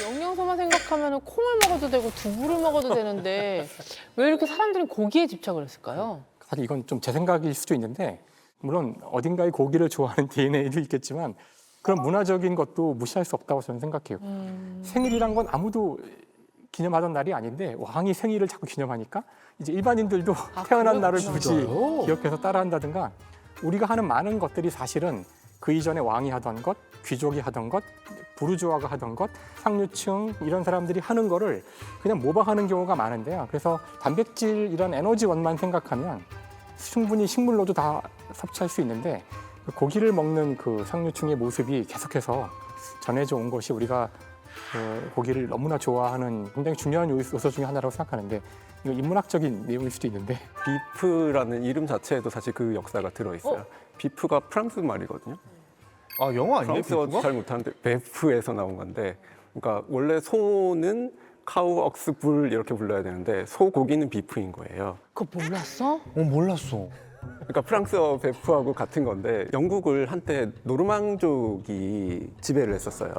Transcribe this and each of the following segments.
영양소만 생각하면 콩을 먹어도 되고 두부를 먹어도 되는데 왜 이렇게 사람들이 고기에 집착을 했을까요? 사실 이건 좀 제 생각일 수도 있는데 물론 어딘가에 고기를 좋아하는 DNA도 있겠지만 그런 문화적인 것도 무시할 수 없다고 저는 생각해요. 생일이란 건 아무도 기념하던 날이 아닌데 왕이 생일을 자꾸 기념하니까 이제 일반인들도 태어난 날을 굳이 기억해서 따라한다든가 우리가 하는 많은 것들이 사실은 그 이전에 왕이 하던 것, 귀족이 하던 것, 부르주아가 하던 것, 상류층 이런 사람들이 하는 거를 그냥 모방하는 경우가 많은데요. 그래서 단백질 이런 에너지원만 생각하면 충분히 식물로도 다 섭취할 수 있는데 고기를 먹는 그 상류층의 모습이 계속해서 전해져 온 것이 우리가 고기를 너무나 좋아하는 굉장히 중요한 요소 중에 하나라고 생각하는데 이거 인문학적인 내용일 수도 있는데 비프라는 이름 자체에도 사실 그 역사가 들어있어요. 비프가 프랑스 말이거든요. 아, 영어 아니에요? 프랑스어 비프가? 잘 못하는데 베프에서 나온 건데 그러니까 원래 소는 카우, 억스, 불 이렇게 불러야 되는데 소고기는 비프인 거예요. 그거 몰랐어? 몰랐어. 그러니까 프랑스어 베프하고 같은 건데 영국을 한때 노르망족이 지배를 했었어요.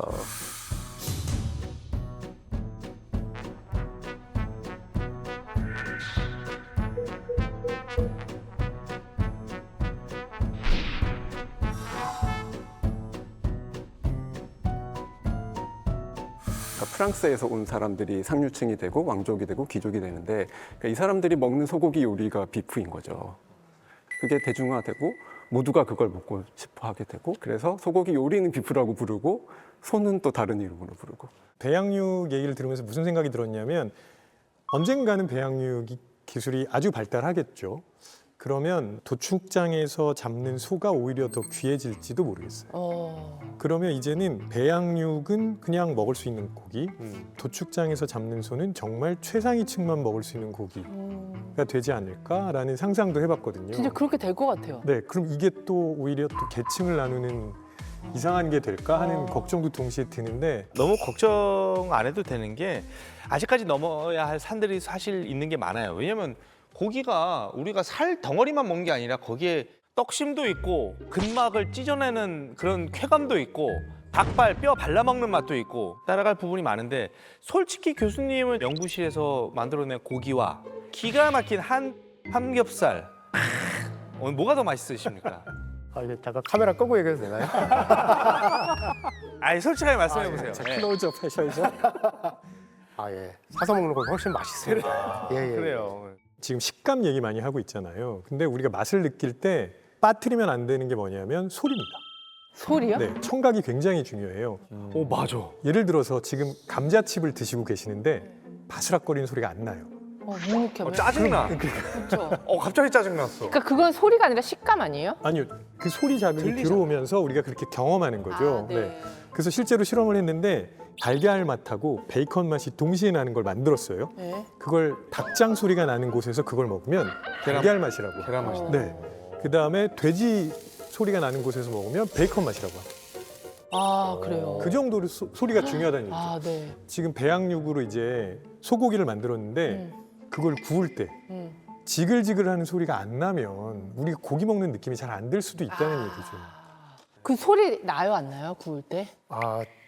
프랑스에서 온 사람들이 상류층이 되고 왕족이 되고 귀족이 되는데 그러니까 이 사람들이 먹는 소고기 요리가 비프인 거죠. 그게 대중화되고 모두가 그걸 먹고 싶어 하게 되고 그래서 소고기 요리는 비프라고 부르고 소는 또 다른 이름으로 부르고. 배양육 얘기를 들으면서 무슨 생각이 들었냐면 언젠가는 배양육 기술이 아주 발달하겠죠. 그러면 도축장에서 잡는 소가 오히려 더 귀해질지도 모르겠어요. 그러면 이제는 배양육은 그냥 먹을 수 있는 고기, 도축장에서 잡는 소는 정말 최상위층만 먹을 수 있는 고기가 되지 않을까라는 상상도 해봤거든요. 진짜 그렇게 될 것 같아요. 네, 그럼 이게 또 오히려 또 계층을 나누는 이상한 게 될까 하는 걱정도 동시에 드는데 너무 걱정 안 해도 되는 게 아직까지 넘어야 할 산들이 사실 있는 게 많아요. 왜냐면 고기가 우리가 살 덩어리만 먹는 게 아니라 거기에 떡심도 있고 근막을 찢어내는 그런 쾌감도 있고 닭발, 뼈 발라먹는 맛도 있고 따라갈 부분이 많은데 솔직히 교수님은 연구실에서 만들어낸 고기와 기가 막힌 삼겹살 오늘 뭐가 더 맛있으십니까? 이제 잠깐 카메라 끄고 얘기해도 되나요? 아니 솔직하게 말씀해 보세요. 자, 네. 클로즈업 하셔야죠. 예. 사서 먹는 건 훨씬 맛있어요. 예. 그래요. 지금 식감 얘기 많이 하고 있잖아요. 근데 우리가 맛을 느낄 때 빠뜨리면 안 되는 게 뭐냐면 소리입니다. 소리요? 네, 청각이 굉장히 중요해요. 오 맞아. 예를 들어서 지금 감자칩을 드시고 계시는데 바스락거리는 소리가 안 나요. 묵묵하면. 짜증나. 그렇죠. 갑자기 짜증났어. 그러니까 그건 소리가 아니라 식감 아니에요? 아니요, 그 소리 자극이 들리잖아. 들어오면서 우리가 그렇게 경험하는 거죠. 네. 그래서 실제로 실험을 했는데 달걀 맛하고 베이컨 맛이 동시에 나는 걸 만들었어요. 네. 그걸 닭장 소리가 나는 곳에서 그걸 먹으면 달걀 맛이라고. 계란 맛이. 네. 그 다음에 돼지 소리가 나는 곳에서 먹으면 베이컨 맛이라고 합니다. 아, 그래요. 그 정도로 소리가 중요하다는 얘기죠. 아, 네. 지금 배양육으로 이제 소고기를 만들었는데 그걸 구울 때 음. 지글지글하는 소리가 안 나면 우리가 고기 먹는 느낌이 잘 안 들 수도 있다는 얘기죠. 그 소리 나요, 안 나요? 구울 때?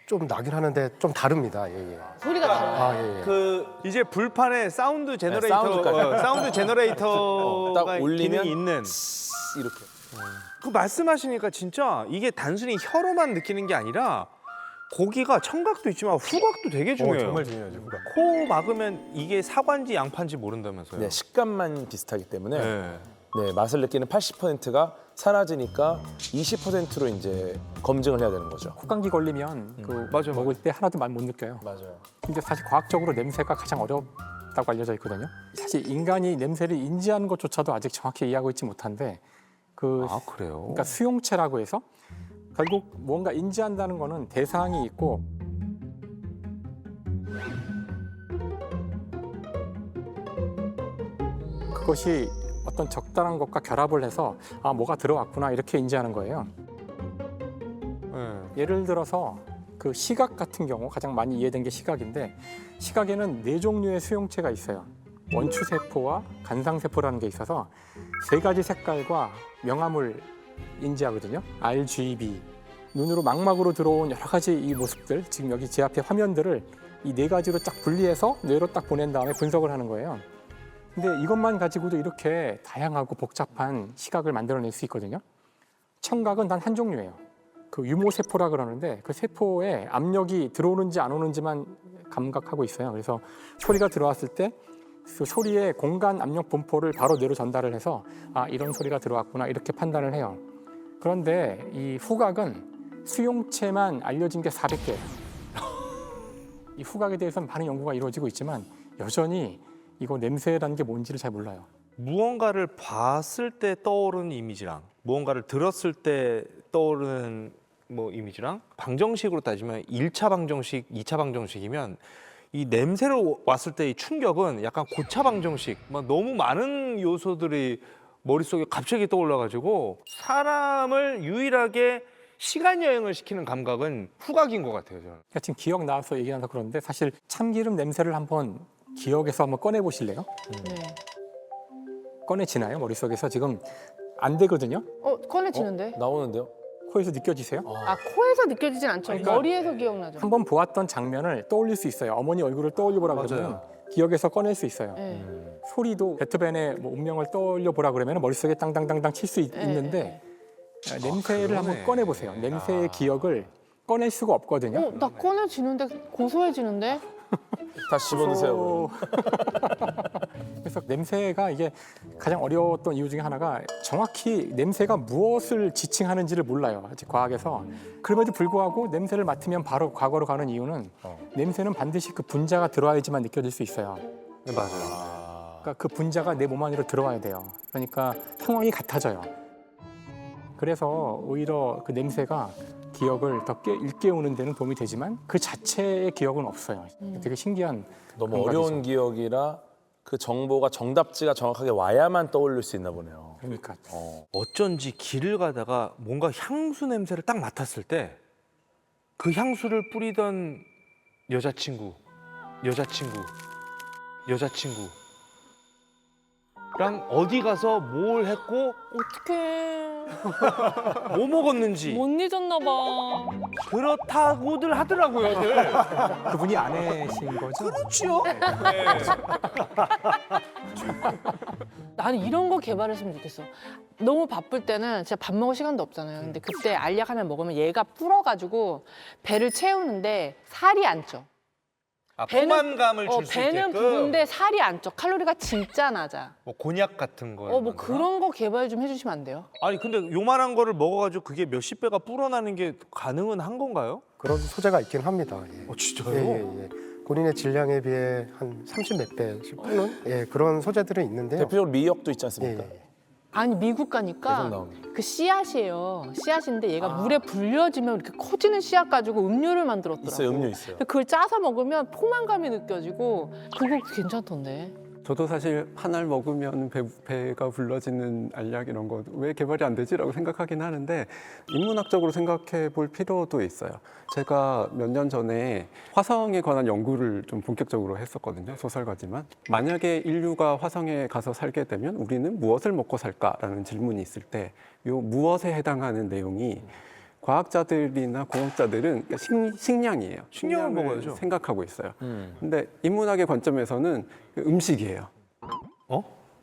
좀 나긴 하는데 좀 다릅니다. 예. 소리가 달라요. 예. 그 이제 불판에 사운드 제너레이터, 사운드 제너레이터가 딱 올리면 기능이 있는. 이렇게. 그 말씀하시니까 진짜 이게 단순히 혀로만 느끼는 게 아니라 고기가 청각도 있지만 후각도 되게 중요해요. 정말 중요하죠. 후각. 코 막으면 이게 사과인지 양파인지 모른다면서요. 네, 식감만 비슷하기 때문에 네. 네, 맛을 느끼는 80%가 사라지니까 20%로 이제 검증을 해야 되는 거죠. 콧감기 걸리면 맞아. 먹을 때 하나도 맛 못 느껴요. 맞아요. 근데 사실 과학적으로 냄새가 가장 어렵다고 알려져 있거든요. 사실 인간이 냄새를 인지하는 것조차도 아직 정확히 이해하고 있지 못한데 아 그래요? 그러니까 수용체라고 해서 결국 뭔가 인지한다는 거는 대상이 있고 그것이 어떤 적당한 것과 결합을 해서 뭐가 들어왔구나 이렇게 인지하는 거예요. 예를 들어서 그 시각 같은 경우 가장 많이 이해된 게 시각인데 시각에는 4종류의 수용체가 있어요. 원추세포와 간상세포라는 게 있어서 3가지 색깔과 명암을 인지하거든요. RGB. 눈으로 망막으로 들어온 여러 가지 이 모습들, 지금 여기 제 앞에 화면들을 이 네 가지로 딱 분리해서 뇌로 딱 보낸 다음에 분석을 하는 거예요. 근데 이것만 가지고도 이렇게 다양하고 복잡한 시각을 만들어낼 수 있거든요. 청각은 단 한 종류예요. 그 유모세포라 그러는데 그 세포에 압력이 들어오는지 안 오는지만 감각하고 있어요. 그래서 소리가 들어왔을 때 그 소리의 공간 압력 분포를 바로 뇌로 전달을 해서 아, 이런 소리가 들어왔구나 이렇게 판단을 해요. 그런데 이 후각은 수용체만 알려진 게 400개예요. 이 후각에 대해서는 많은 연구가 이루어지고 있지만 여전히 이거 냄새라는 게 뭔지를 잘 몰라요. 무언가를 봤을 때 떠오르는 이미지랑 무언가를 들었을 때 떠오르는 뭐 이미지랑 방정식으로 따지면 1차 방정식, 2차 방정식이면 이 냄새로 왔을 때의 충격은 약간 고차 방정식, 막 너무 많은 요소들이 머릿속에 갑자기 떠올라가지고 사람을 유일하게 시간 여행을 시키는 감각은 후각인 것 같아요, 저는. 그러니까 지금 기억 나와서 얘기하면서 그러는데 사실 참기름 냄새를 한번 기억에서 한번 꺼내 보실래요? 네. 꺼내지나요? 머릿속에서 지금 안 되거든요. 꺼내지는데? 나오는데요? 코에서 느껴지세요? 아, 코에서 느껴지진 않죠. 그러니까 머리에서 기억나죠. 한번 보았던 장면을 떠올릴 수 있어요. 어머니 얼굴을 떠올려 보라 그러면 기억에서 꺼낼 수 있어요. 네. 소리도 베토벤의 뭐 운명을 떠올려 보라 그러면 머릿속에 땅땅땅땅 칠 수 있는데 냄새를 한번 꺼내 보세요. 냄새의 기억을 꺼낼 수가 없거든요. 나 꺼내지는데 고소해지는데? 다시 집어드세요. 그래서 냄새가 이게 가장 어려웠던 이유 중에 하나가 정확히 냄새가 무엇을 지칭하는지를 몰라요. 아직 과학에서. 그럼에도 불구하고 냄새를 맡으면 바로 과거로 가는 이유는 냄새는 반드시 그 분자가 들어와야지만 느껴질 수 있어요. 맞아요. 그러니까 그 분자가 내 몸 안으로 들어와야 돼요. 그러니까 상황이 같아져요. 그래서 오히려 그 냄새가 기억을 더 일깨우는 데는 도움이 되지만 그 자체의 기억은 없어요. 되게 신기한 너무 감각이죠. 어려운 기억이라 그 정보가 정답지가 정확하게 와야만 떠올릴 수 있나 보네요. 그러니까 어쩐지 길을 가다가 뭔가 향수 냄새를 딱 맡았을 때 그 향수를 뿌리던 여자친구랑 어디 가서 뭘 했고 어떡해. 뭐 먹었는지 못 잊었나 봐. 그렇다고들 하더라고요. 늘. 그분이 아내신 거죠? 그렇지요. 나는 이런 거 개발했으면 좋겠어. 너무 바쁠 때는 진짜 밥 먹을 시간도 없잖아요. 근데 그때 알약 하나 먹으면 얘가 불어가지고 배를 채우는데 살이 안 쪄. 아, 포만감을 줄 수 배는 있게끔. 부은데 살이 안 쪄. 칼로리가 진짜 낮아. 뭐 곤약 같은 거. 뭐 그런 거 개발 좀 해주시면 안 돼요? 아니 근데 요만한 거를 먹어가지고 그게 몇십 배가 불어나는 게 가능은 한 건가요? 그런 소재가 있긴 합니다. 예. 진짜요? 예. 본인의 질량에 비해 한 30몇 배씩 뿌는 그런 소재들은 있는데요. 대표적으로 미역도 있지 예, 않습니까? 예. 아니 미국 계속 가니까 나옵니다. 그 씨앗이에요. 씨앗인데 얘가 물에 불려지면 이렇게 커지는 씨앗 가지고 음료를 만들었더라고. 있어요, 음료 있어요. 근데 그걸 짜서 먹으면 포만감이 느껴지고 그거 괜찮던데. 저도 사실 한 알 먹으면 배가 불러지는 알약 이런 거 왜 개발이 안 되지라고 생각하긴 하는데 인문학적으로 생각해 볼 필요도 있어요. 제가 몇 년 전에 화성에 관한 연구를 좀 본격적으로 했었거든요. 소설가지만. 만약에 인류가 화성에 가서 살게 되면 우리는 무엇을 먹고 살까라는 질문이 있을 때 요 무엇에 해당하는 내용이 과학자들이나 공학자들은 식량이에요. 식량을 식량을 먹어야죠. 생각하고 있어요. 근데 인문학의 관점에서는 음식이에요.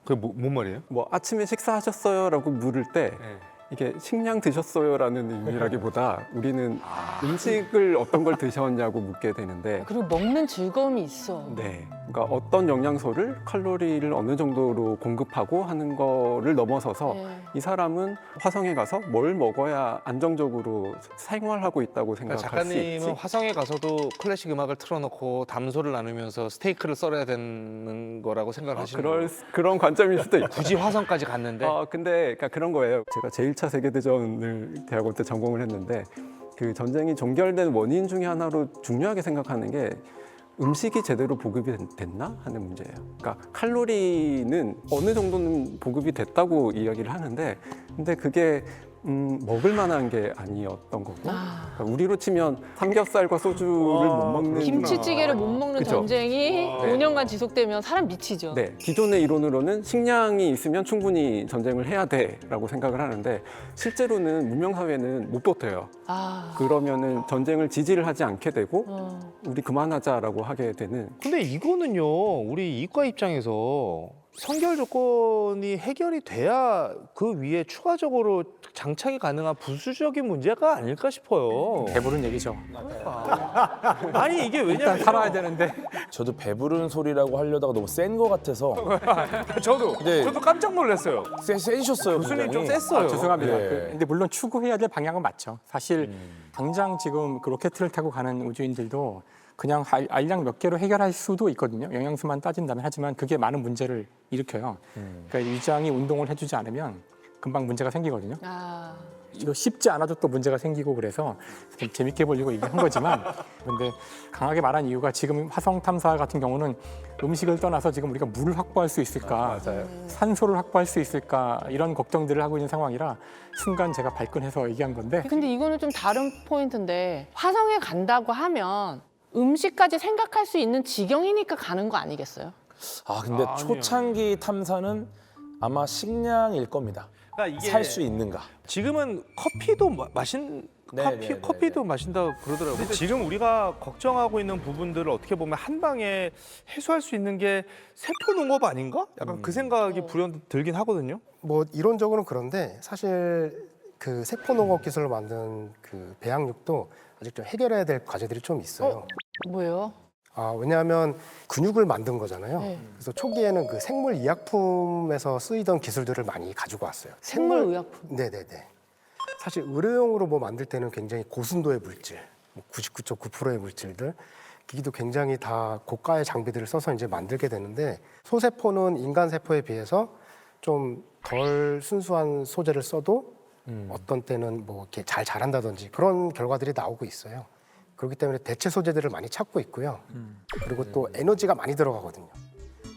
그게 뭔 말이에요? 뭐 아침에 식사하셨어요라고 물을 때 이게 식량 드셨어요라는 의미라기보다 우리는 음식을 어떤 걸 드셨냐고 묻게 되는데 그리고 먹는 즐거움이 있어. 네, 그러니까 어떤 영양소를 칼로리를 어느 정도로 공급하고 하는 거를 넘어서서 네. 이 사람은 화성에 가서 뭘 먹어야 안정적으로 생활하고 있다고 그러니까 생각할 수 있지. 작가님은 화성에 가서도 클래식 음악을 틀어놓고 담소를 나누면서 스테이크를 썰어야 되는 거라고 생각을 하시는 거예요? 그런 관점일 수도 있죠. 굳이 화성까지 갔는데 근데 그러니까 그런 거예요. 제가 제1차 세계대전을 대학원 때 전공을 했는데 그 전쟁이 종결된 원인 중에 하나로 중요하게 생각하는 게 음식이 제대로 보급이 됐나 하는 문제예요. 그러니까 칼로리는 어느 정도는 보급이 됐다고 이야기를 하는데 근데 그게 먹을 만한 게 아니었던 거고 아. 그러니까 우리로 치면 삼겹살과 소주를 못 먹는 김치찌개를 못 먹는 그쵸? 전쟁이 네. 5년간 지속되면 사람 미치죠. 네, 기존의 이론으로는 식량이 있으면 충분히 전쟁을 해야 돼라고 생각을 하는데 실제로는 문명 사회는 못 버텨요. 아. 그러면은 전쟁을 지지를 하지 않게 되고 어. 우리 그만하자라고 하게 되는 근데 이거는요, 우리 이과 입장에서 선결 조건이 해결이 돼야 그 위에 추가적으로 장착이 가능한 부수적인 문제가 아닐까 싶어요. 배부른 얘기죠. 아니 이게 일단 왜냐면 살아야 되는데. 저도 배부른 소리라고 하려다가 너무 센 거 같아서. 저도 네. 저도 깜짝 놀랐어요. 세셨어요. 교수님 좀 굉장히. 셌어요. 죄송합니다. 네. 근데 물론 추구해야 될 방향은 맞죠. 사실 당장 지금 그 로켓을 타고 가는 우주인들도 그냥 알약 몇 개로 해결할 수도 있거든요. 영양소만 따진다면. 하지만 그게 많은 문제를 일으켜요. 그러니까 위장이 운동을 해주지 않으면 금방 문제가 생기거든요. 아. 이거 쉽지 않아도 또 문제가 생기고 그래서 좀 재밌게 보려고 얘기한 거지만 근데 강하게 말한 이유가 지금 화성 탐사 같은 경우는 음식을 떠나서 지금 우리가 물을 확보할 수 있을까, 산소를 확보할 수 있을까 이런 걱정들을 하고 있는 상황이라 순간 제가 발끈해서 얘기한 건데 근데 이거는 좀 다른 포인트인데 화성에 간다고 하면 음식까지 생각할 수 있는 지경이니까 가는 거 아니겠어요? 아 근데 아니요. 초창기 탐사는 아마 식량일 겁니다. 그러니까 이게 살 수 있는가? 지금은 커피도 커피도 마신다 그러더라고요. 근데 지금 우리가 걱정하고 있는 부분들을 어떻게 보면 한 방에 해소할 수 있는 게 세포 농업 아닌가? 약간 그 생각이 불현듯 들긴 하거든요. 뭐 이론적으로는 그런데 사실 그 세포 농업 기술로 만든 그 배양육도 아직 좀 해결해야 될 과제들이 좀 있어요. 뭐예요? 아, 왜냐하면 근육을 만든 거잖아요. 네. 그래서 초기에는 그 생물 의약품에서 쓰이던 기술들을 많이 가지고 왔어요. 생물의약품. 네네네. 사실 의료용으로 뭐 만들 때는 굉장히 고순도의 물질, 99.9%의 물질들, 기기도 굉장히 다 고가의 장비들을 써서 이제 만들게 되는데 소세포는 인간 세포에 비해서 좀 덜 순수한 소재를 써도 어떤 때는 뭐 이렇게 잘 자란다든지 그런 결과들이 나오고 있어요. 그렇기 때문에 대체 소재들을 많이 찾고 있고요. 그리고 또 에너지가 많이 들어가거든요.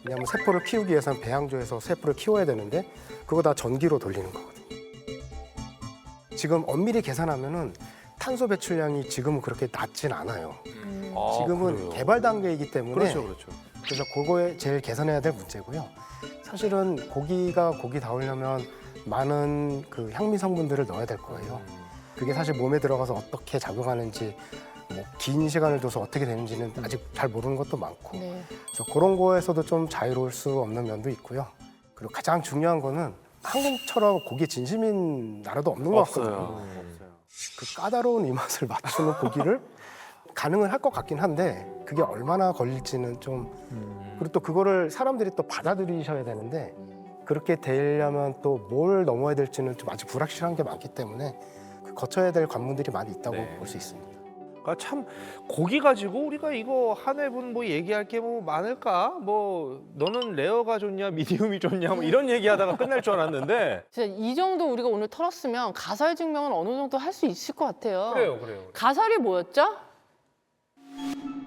왜냐하면 세포를 키우기 위해서는 배양조에서 세포를 키워야 되는데 그거 다 전기로 돌리는 거거든요. 지금 엄밀히 계산하면은 탄소 배출량이 지금은 그렇게 낮진 않아요. 지금은 개발 단계이기 때문에 그렇죠. 그래서 그거에 제일 개선해야 될 문제고요. 사실은 고기가 고기다우려면 많은 그 향미 성분들을 넣어야 될 거예요. 그게 사실 몸에 들어가서 어떻게 작용하는지 뭐 긴 시간을 둬서 어떻게 되는지는 아직 잘 모르는 것도 많고 네. 그래서 그런 거에서도 좀 자유로울 수 없는 면도 있고요. 그리고 가장 중요한 거는 한국처럼 고기에 진심인 나라도 없는 것 같거든요. 그 까다로운 이 맛을 맞추는 고기를 가능은 할 것 같긴 한데 그게 얼마나 걸릴지는 좀 그리고 또 그거를 사람들이 또 받아들이셔야 되는데 그렇게 되려면 또 뭘 넘어야 될지는 좀 아직 불확실한 게 많기 때문에 그 거쳐야 될 관문들이 많이 있다고 네. 볼 수 있습니다. 그러니까 참 고기 가지고 우리가 이거 한 회분 뭐 얘기할 게 뭐 많을까? 뭐 너는 레어가 좋냐, 미디움이 좋냐, 뭐 이런 얘기하다가 끝날 줄 알았는데. 진짜 이 정도 우리가 오늘 털었으면 가설 증명은 어느 정도 할 수 있을 것 같아요. 그래요. 가설이 뭐였죠?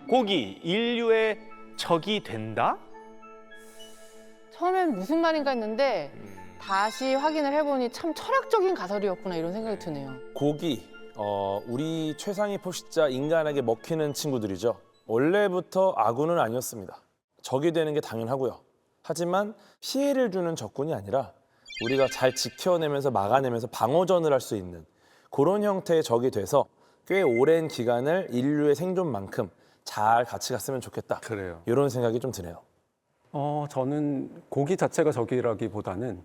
고기 인류의 적이 된다? 처음엔 무슨 말인가 했는데 다시 확인을 해보니 참 철학적인 가설이었구나 이런 생각이 드네요. 고기, 우리 최상위 포식자 인간에게 먹히는 친구들이죠. 원래부터 아군은 아니었습니다. 적이 되는 게 당연하고요. 하지만 피해를 주는 적군이 아니라 우리가 잘 지켜내면서 막아내면서 방어전을 할 수 있는 그런 형태의 적이 돼서 꽤 오랜 기간을 인류의 생존만큼 잘 같이 갔으면 좋겠다. 그래요. 이런 생각이 좀 드네요. 저는 고기 자체가 적이라기보다는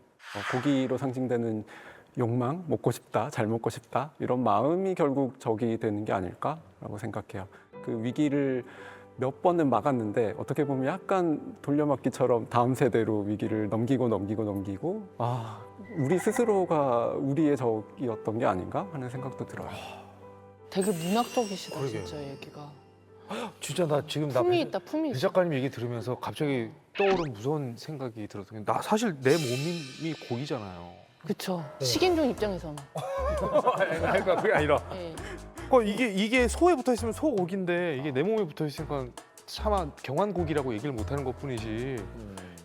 고기로 상징되는 욕망, 먹고 싶다, 잘 먹고 싶다 이런 마음이 결국 적이 되는 게 아닐까라고 생각해요. 그 위기를 몇 번은 막았는데 어떻게 보면 약간 돌려막기처럼 다음 세대로 위기를 넘기고 우리 스스로가 우리의 적이었던 게 아닌가 하는 생각도 들어요. 되게 문학적이시다 진짜 얘기가. 진짜 나 지금 품이 있다 품이 배 있어. 작가님 얘기 들으면서 갑자기 떠오른 무서운 생각이 들었어요. 나 사실 내 몸이 고기잖아요. 그쵸. 식인종 입장에서는. 그러니까 그게 아니라 예. 이게 소에 붙어 있으면 소고기인데 이게 내 몸에 붙어 있으니까 차마 경환고기라고 얘기를 못하는 것뿐이지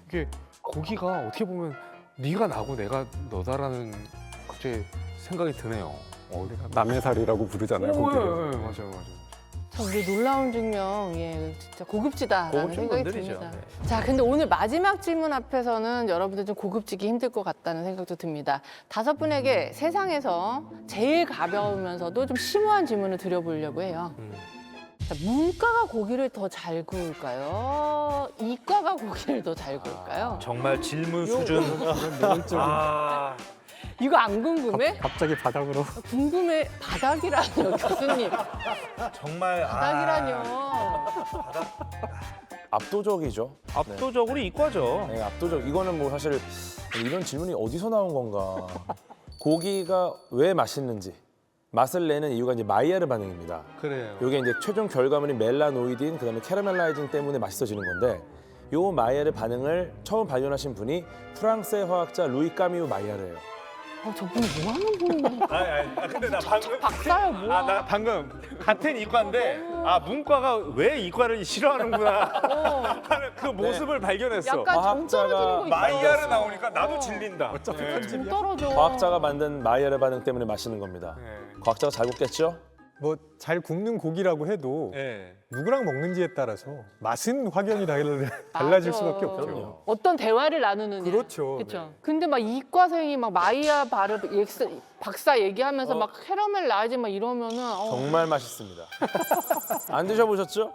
이게 고기가 어떻게 보면 네가 나고 내가 너다라는 갑자기 생각이 드네요. 우리가 남의 살이라고 부르잖아요. 고기를. 맞아요, 맞아요. 참 우리 놀라운 증명, 예, 진짜 고급지다라는 고급진 생각이 분들이죠. 듭니다. 네. 자, 근데 오늘 마지막 질문 앞에서는 여러분들 좀 고급지기 힘들 것 같다는 생각도 듭니다. 5분에게 세상에서 제일 가벼우면서도 좀 심오한 질문을 드려보려고 해요. 자, 문과가 고기를 더 잘 구울까요? 이과가 고기를 더 잘 구울까요? 정말 질문 수준. 아, 이거 안 궁금해? 갑자기 바닥으로 궁금해. 바닥이라뇨, 교수님. 정말 바닥이라뇨. 압도적이죠. 압도적으로 이과죠. 네, 압도적. 이거는 뭐 사실 이런 질문이 어디서 나온 건가. 고기가 왜 맛있는지 맛을 내는 이유가 이제 마이야르 반응입니다. 그래요. 이게 이제 최종 결과물인 멜라노이딘 그다음에 캐러멜라이징 때문에 맛있어지는 건데 요 마이야르 반응을 처음 발견하신 분이 프랑스의 화학자 루이 까미우 마이야르예요. 저분이 뭐 하는 분이야? 근데 나 방금 박사야, 뭐야? 나 방금 같은 이과인데 문과가 왜 이과를 싫어하는구나 하는 그 모습을 발견했어. 약간 정 떨어지는 거 있어. 마이야르 나오니까 나도 질린다. 정 떨어져. 과학자가 만든 마이야르 반응 때문에 맛있는 겁니다. 과학자가 잘 굽겠죠? 뭐 잘 굽는 고기라고 해도 네. 누구랑 먹는지에 따라서 맛은 확연히 달라질 맞아. 수밖에 없죠. 어떤 대화를 나누느냐. 그렇죠. 그렇죠. 근데 막 이과생이 막 마이야 바르 박사 얘기하면서 막 캐러멜 라이징 막 이러면은 정말 맛있습니다. 안 드셔보셨죠?